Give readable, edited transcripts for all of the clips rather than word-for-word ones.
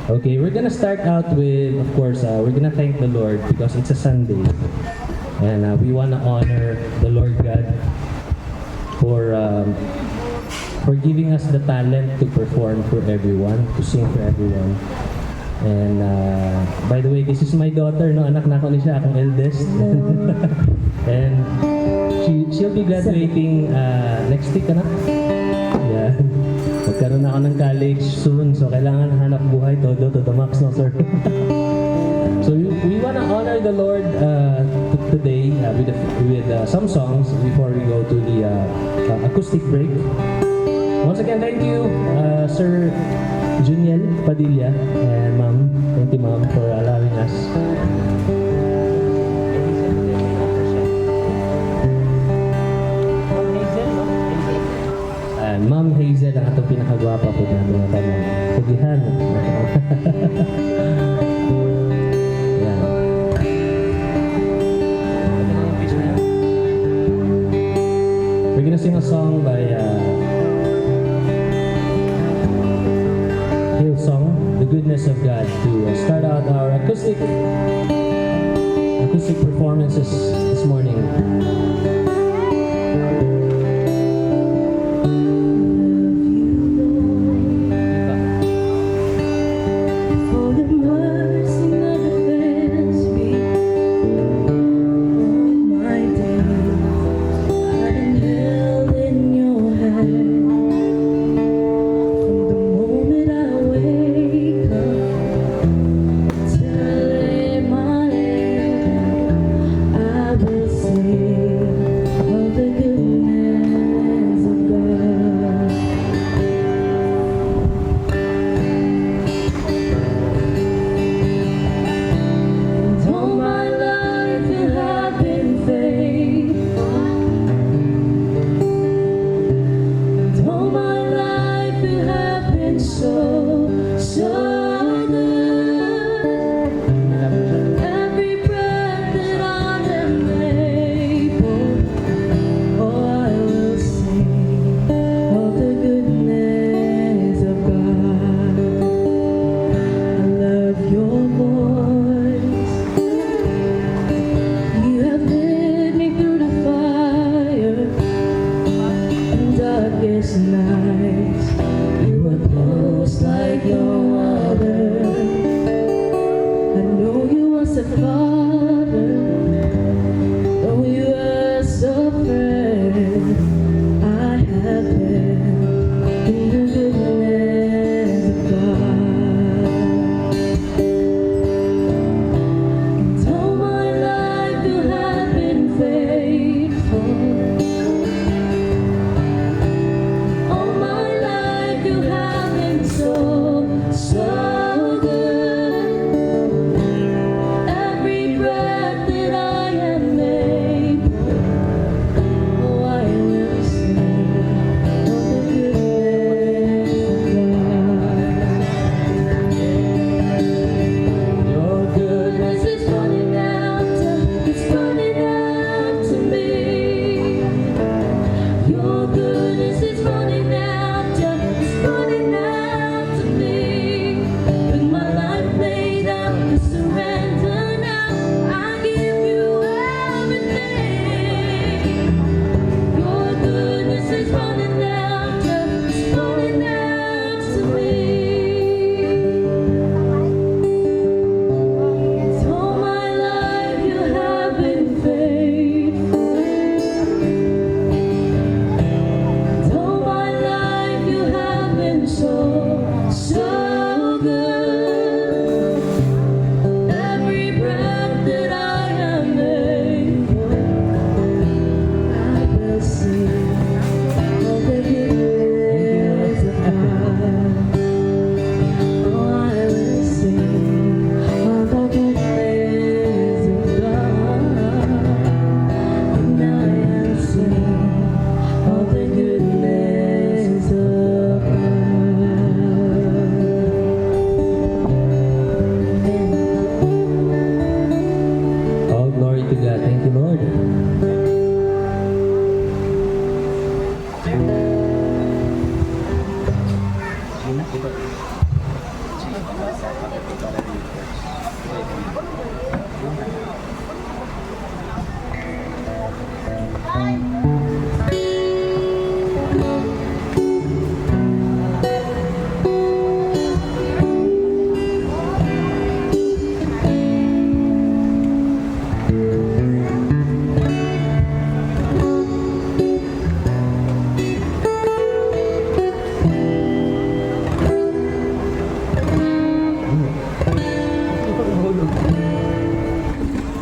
Okay, we're gonna start out with, of course, we're gonna thank the Lord because it's a Sunday. And we wanna honor the Lord God for giving us the talent to perform for everyone, to sing for everyone. And by the way, this is my daughter, no? Anak na ako ni siya, akong eldest. And she'll be graduating next week, anak. Yeah. Magkaroon ako ng college soon, so kailangan hanap buhay todo to the max, no sir? So we wanna honor the Lord today with some songs before we go to the acoustic break. Once again, thank you, Sir Juniel Padilla and Ma'am. Thank you, Ma'am, for allowing us. Ma'am Hazel ang atong pinakagwapa po na mga tanong. Pugihan. Yan. We're gonna sing a song by Hillsong, The Goodness of God, to start out our acoustic performances this morning.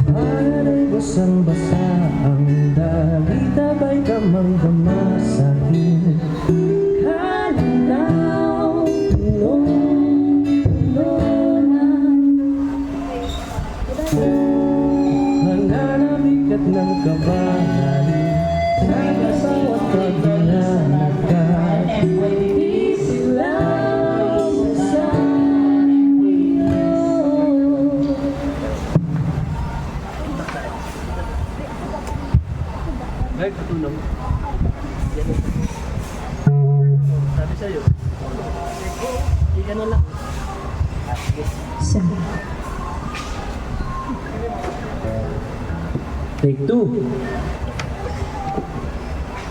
Parang basang-basa ang dagat, abay damang-dama sa akin. Kalinaw, puno na nananabik at ng kabahan, nag-asawa at pag-inanap ka. Isilaw sa iyo. Ay, katulong. Sabi sa'yo. Hindi na lang. Take two.